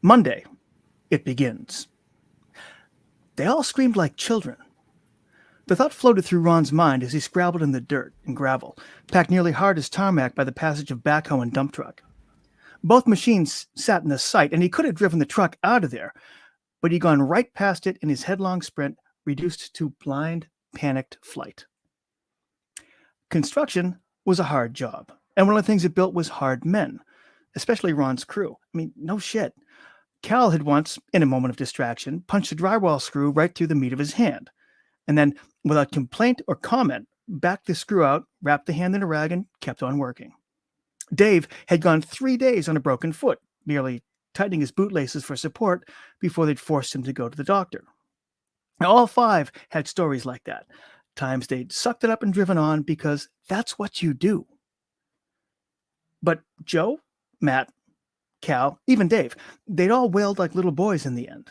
Monday, it begins. They all screamed like children. The thought floated through Ron's mind as he scrabbled in the dirt and gravel, packed nearly hard as tarmac by the passage of backhoe and dump truck. Both machines sat in the sight, and he could have driven the truck out of there, but he'd gone right past it in his headlong sprint, reduced to blind, panicked flight. Construction was a hard job, and one of the things it built was hard men, especially Ron's crew. I mean, no shit. Cal had once, in a moment of distraction, punched a drywall screw right through the meat of his hand, and then, without complaint or comment, backed the screw out, wrapped the hand in a rag, and kept on working. Dave had gone 3 days on a broken foot, merely tightening his bootlaces for support before they'd forced him to go to the doctor. Now, all five had stories like that, times they'd sucked it up and driven on because that's what you do. But Joe, Matt, Cal, even Dave, they'd all wailed like little boys in the end.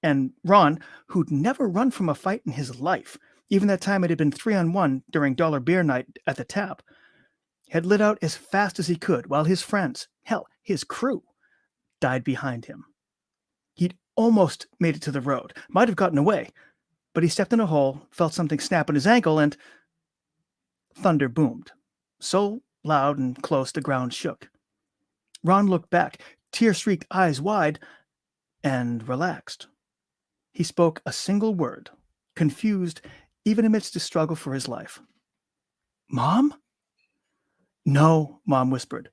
And Ron, who'd never run from a fight in his life, even that time it had been 3-on-1 during dollar beer night at the tap, had lit out as fast as he could while his friends, hell, his crew, died behind him. He'd almost made it to the road, might have gotten away, but he stepped in a hole, felt something snap in his ankle, and thunder boomed, so loud and close the ground shook. Ron looked back, tear-streaked eyes wide, and relaxed. He spoke a single word, confused even amidst the struggle for his life. "Mom?" "No," Mom whispered.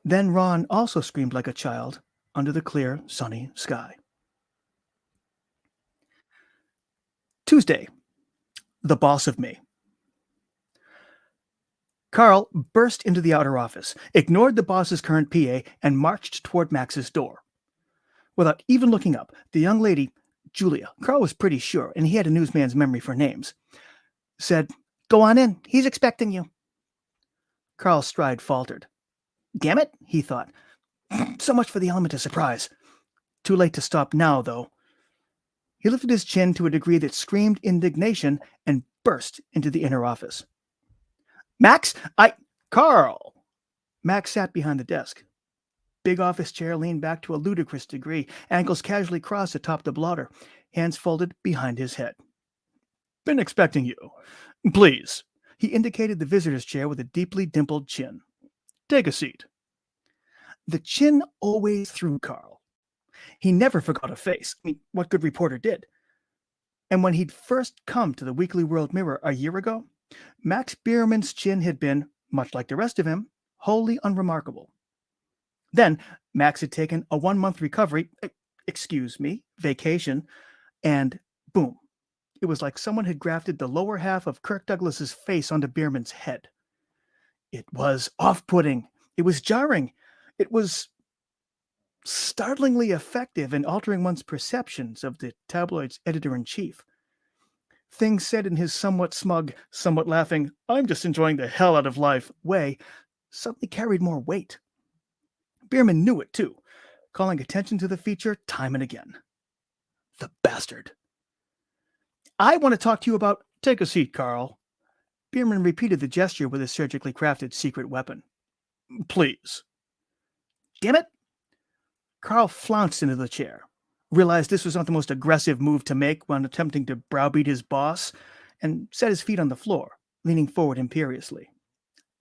Then Ron also screamed like a child under the clear, sunny sky. Tuesday, the boss of me. Carl burst into the outer office, ignored the boss's current PA, and marched toward Max's door. Without even looking up, the young lady, Julia, Carl was pretty sure, and he had a newsman's memory for names, said, "Go on in. He's expecting you." Carl's stride faltered. Damn it, he thought. So much for the element of surprise. Too late to stop now, though. He lifted his chin to a degree that screamed indignation and burst into the inner office. "Max, Carl!" Max sat behind the desk. Big office chair leaned back to a ludicrous degree, ankles casually crossed atop the blotter, hands folded behind his head. "Been expecting you. Please." He indicated the visitor's chair with a deeply dimpled chin. "Take a seat." The chin always threw Carl. He never forgot a face. I mean, what good reporter did? And when he'd first come to the Weekly World Mirror a year ago, Max Bierman's chin had been, much like the rest of him, wholly unremarkable. Then Max had taken a 1-month recovery, vacation, and boom. It was like someone had grafted the lower half of Kirk Douglas's face onto Bierman's head. It was off-putting. It was jarring. It was startlingly effective in altering one's perceptions of the tabloid's editor-in-chief. Things said in his somewhat smug, somewhat laughing, "I'm just enjoying the hell out of life" way suddenly carried more weight. Bierman knew it, too, calling attention to the feature time and again. The bastard. "I want to talk to you about—" "Take a seat, Carl." Bierman repeated the gesture with his surgically crafted secret weapon. "Please." Damn it! Carl flounced into the chair, realized this was not the most aggressive move to make when attempting to browbeat his boss, and set his feet on the floor, leaning forward imperiously.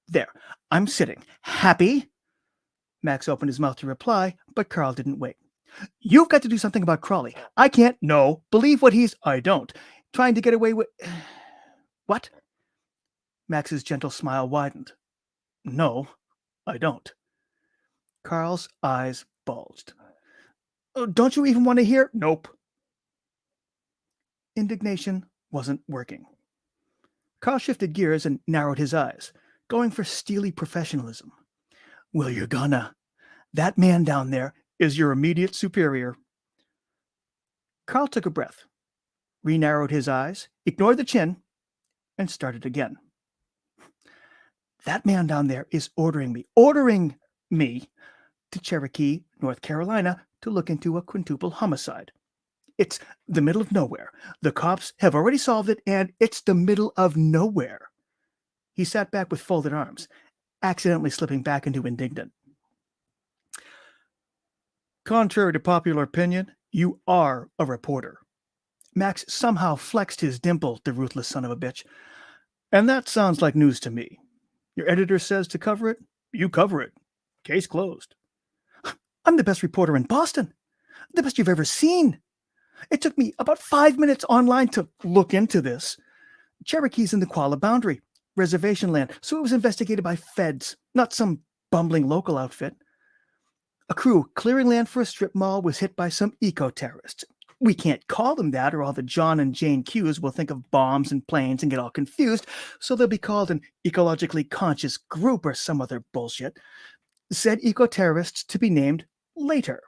"There, I'm sitting. Happy?" Max opened his mouth to reply, but Carl didn't wait. "You've got to do something about Crawley. I can't, no, believe what he's—" "I don't. Trying to get away with—" "What?" Max's gentle smile widened. "No, I don't." Carl's eyes bulged. "Oh, don't you even want to hear—" "Nope." Indignation wasn't working. Carl shifted gears and narrowed his eyes, going for steely professionalism. "Well, you're gonna. That man down there is your immediate superior." Carl took a breath, re-narrowed his eyes, ignored the chin, and started again. "That man down there is ordering me to Cherokee, North Carolina, to look into a quintuple homicide. It's the middle of nowhere. The cops have already solved it, and it's the middle of nowhere." He sat back with folded arms, accidentally slipping back into indignant. Contrary to popular opinion, you are a reporter. Max somehow flexed his dimple, the ruthless son of a bitch. And that sounds like news to me. Your editor says to cover it, you cover it. Case closed. I'm the best reporter in Boston. The best you've ever seen. It took me about 5 minutes online to look into this. Cherokee's in the Koala boundary, reservation land, so it was investigated by feds, not some bumbling local outfit. A crew clearing land for a strip mall was hit by some eco-terrorists. We can't call them that, or all the John and Jane Qs will think of bombs and planes and get all confused, so they'll be called an ecologically conscious group or some other bullshit. Said eco-terrorists to be named later.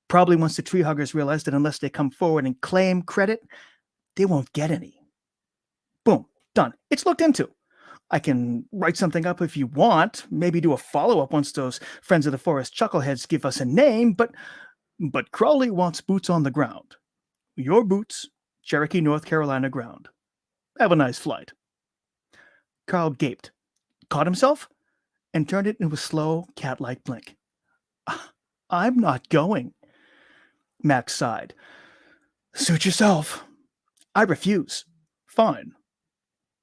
Probably once the tree huggers realize that unless they come forward and claim credit, they won't get any. Boom, done. It's looked into. I can write something up if you want, maybe do a follow-up once those Friends of the Forest chuckleheads give us a name, but Crowley wants boots on the ground. Your boots, Cherokee, North Carolina ground. Have a nice flight. Carl gaped, caught himself, and turned it into a slow, cat-like blink. I'm not going. Max sighed. Suit yourself. I refuse. Fine.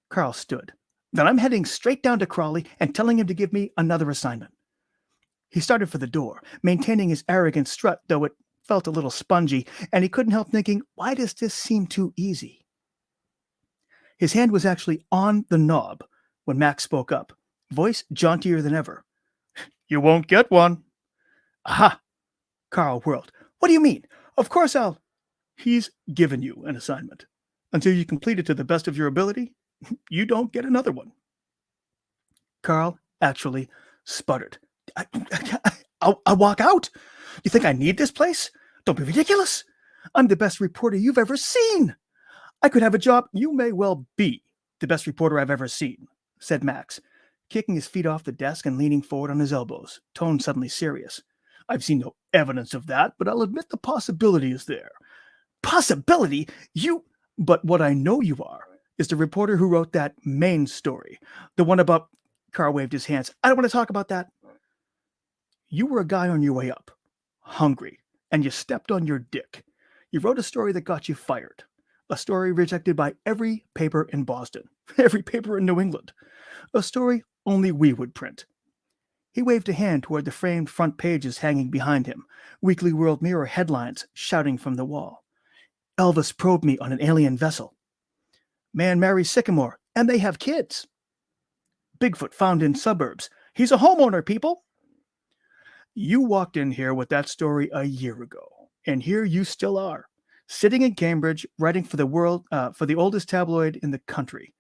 Carl stood. Then I'm heading straight down to Crawley and telling him to give me another assignment. He started for the door, maintaining his arrogant strut, though it felt a little spongy, and he couldn't help thinking, why does this seem too easy? His hand was actually on the knob when Max spoke up, voice jauntier than ever. You won't get one. Aha! Carl whirled. What do you mean? Of course I'll... He's given you an assignment. Until you complete it to the best of your ability, you don't get another one. Carl actually sputtered. I'll walk out. You think I need this place? Don't be ridiculous. I'm the best reporter you've ever seen. I could have a job. You may well be the best reporter I've ever seen, said Max, kicking his feet off the desk and leaning forward on his elbows, tone suddenly serious. I've seen no evidence of that, but I'll admit the possibility is there. Possibility? You... But what I know you are is the reporter who wrote that main story. The one about... Carl waved his hands. I don't want to talk about that. You were a guy on your way up, hungry, and you stepped on your dick. You wrote a story that got you fired. A story rejected by every paper in Boston, every paper in New England. A story only we would print. He waved a hand toward the framed front pages hanging behind him, Weekly World Mirror headlines shouting from the wall. Elvis probed me on an alien vessel. Man marries Sycamore, and they have kids. Bigfoot found in suburbs. He's a homeowner, people. You walked in here with that story a year ago, and here you still are, sitting in Cambridge, writing for the oldest tabloid in the country.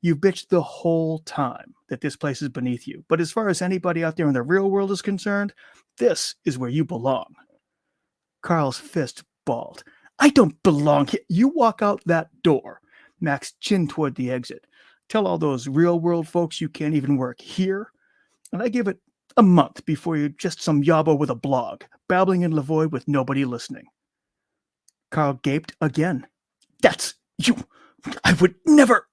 You've bitched the whole time that this place is beneath you, but as far as anybody out there in the real world is concerned, this is where you belong. Carl's fist balled. I don't belong here. You walk out that door. Max chinned toward the exit. Tell all those real world folks you can't even work here. And I give it a month before you're just some yobbo with a blog, babbling in Lavoie with nobody listening. Carl gaped again. That's you. I would never.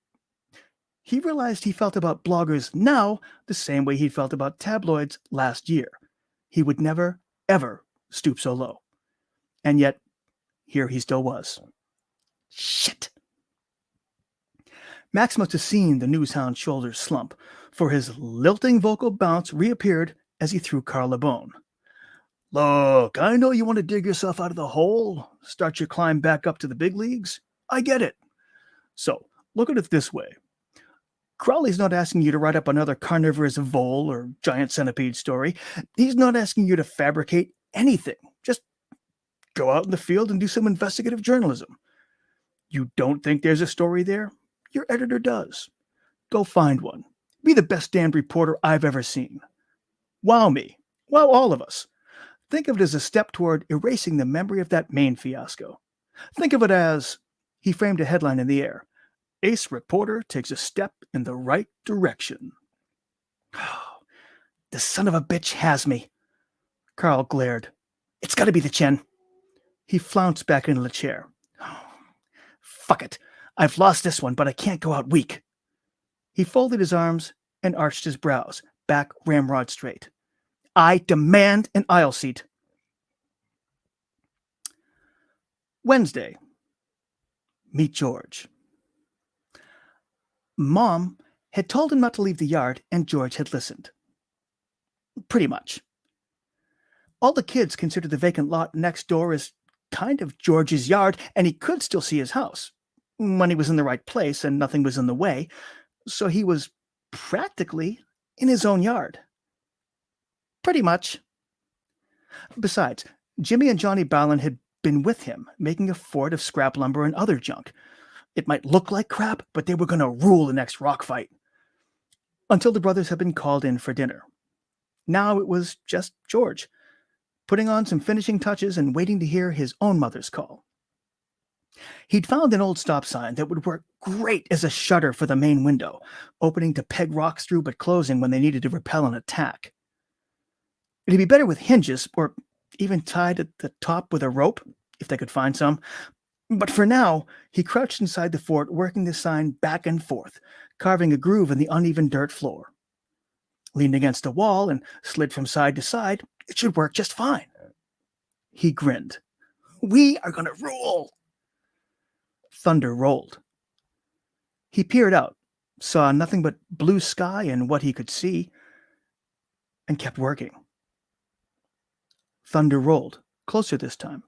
He realized he felt about bloggers now the same way he felt about tabloids last year. He would never, ever stoop so low. And yet, here he still was. Shit. Max must have seen the newshound's shoulders slump, for his lilting vocal bounce reappeared as he threw Carl a bone. Look, I know you want to dig yourself out of the hole, start your climb back up to the big leagues. I get it. So, look at it this way. Crowley's not asking you to write up another carnivorous vole or giant centipede story. He's not asking you to fabricate anything. Just go out in the field and do some investigative journalism. You don't think there's a story there? Your editor does. Go find one. Be the best damned reporter I've ever seen. Wow me. Wow all of us. Think of it as a step toward erasing the memory of that Maine fiasco. Think of it as, he framed a headline in the air, Ace reporter takes a step in the right direction. The son of a bitch has me. Carl glared. It's got to be the chin. He flounced back into the chair. Fuck it. I've lost this one, but I can't go out weak. He folded his arms and arched his brows, back ramrod straight. I demand an aisle seat. Wednesday. Meet George. Mom had told him not to leave the yard, and George had listened. Pretty much. All the kids considered the vacant lot next door as kind of George's yard, and he could still see his house when he was in the right place and nothing was in the way, so he was practically in his own yard. Pretty much. Besides, Jimmy and Johnny Ballin had been with him, making a fort of scrap lumber and other junk. It might look like crap, but they were going to rule the next rock fight. Until the brothers had been called in for dinner. Now it was just George, putting on some finishing touches and waiting to hear his own mother's call. He'd found an old stop sign that would work great as a shutter for the main window, opening to peg rocks through but closing when they needed to repel an attack. It'd be better with hinges, or even tied at the top with a rope, if they could find some. But for now, he crouched inside the fort, working the sign back and forth, carving a groove in the uneven dirt floor. Leaned against a wall and slid from side to side, it should work just fine. He grinned. We are going to rule! Thunder rolled. He peered out, saw nothing but blue sky and what he could see, and kept working. Thunder rolled, closer this time.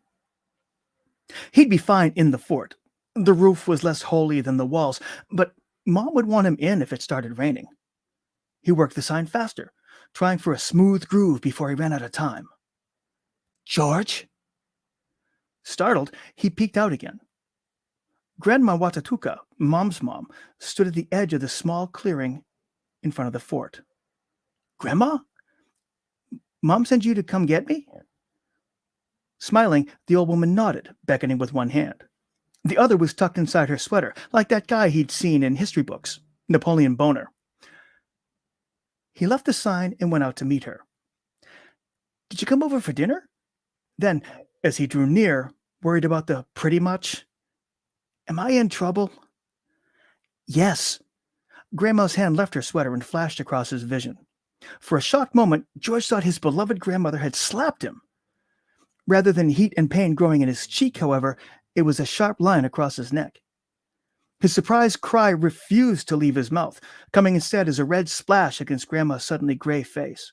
He'd be fine in the fort. The roof was less holy than the walls, but Mom would want him in if it started raining. He worked the sign faster, trying for a smooth groove before he ran out of time. George? Startled, he peeked out again. Grandma Watatuka, Mom's mom, stood at the edge of the small clearing in front of the fort. Grandma? Mom sent you to come get me? Smiling, the old woman nodded, beckoning with one hand. The other was tucked inside her sweater, like that guy he'd seen in history books, Napoleon Boner. He left the sign and went out to meet her. Did you come over for dinner? Then, as he drew near, worried about the pretty much, am I in trouble? Yes. Grandma's hand left her sweater and flashed across his vision. For a shocked moment, George thought his beloved grandmother had slapped him. Rather than heat and pain growing in his cheek, however, it was a sharp line across his neck. His surprised cry refused to leave his mouth, coming instead as a red splash against Grandma's suddenly gray face.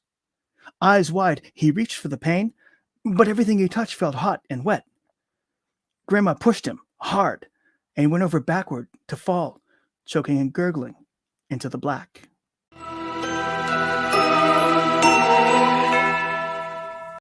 Eyes wide, he reached for the pain, but everything he touched felt hot and wet. Grandma pushed him hard, and he went over backward to fall, choking and gurgling into the black.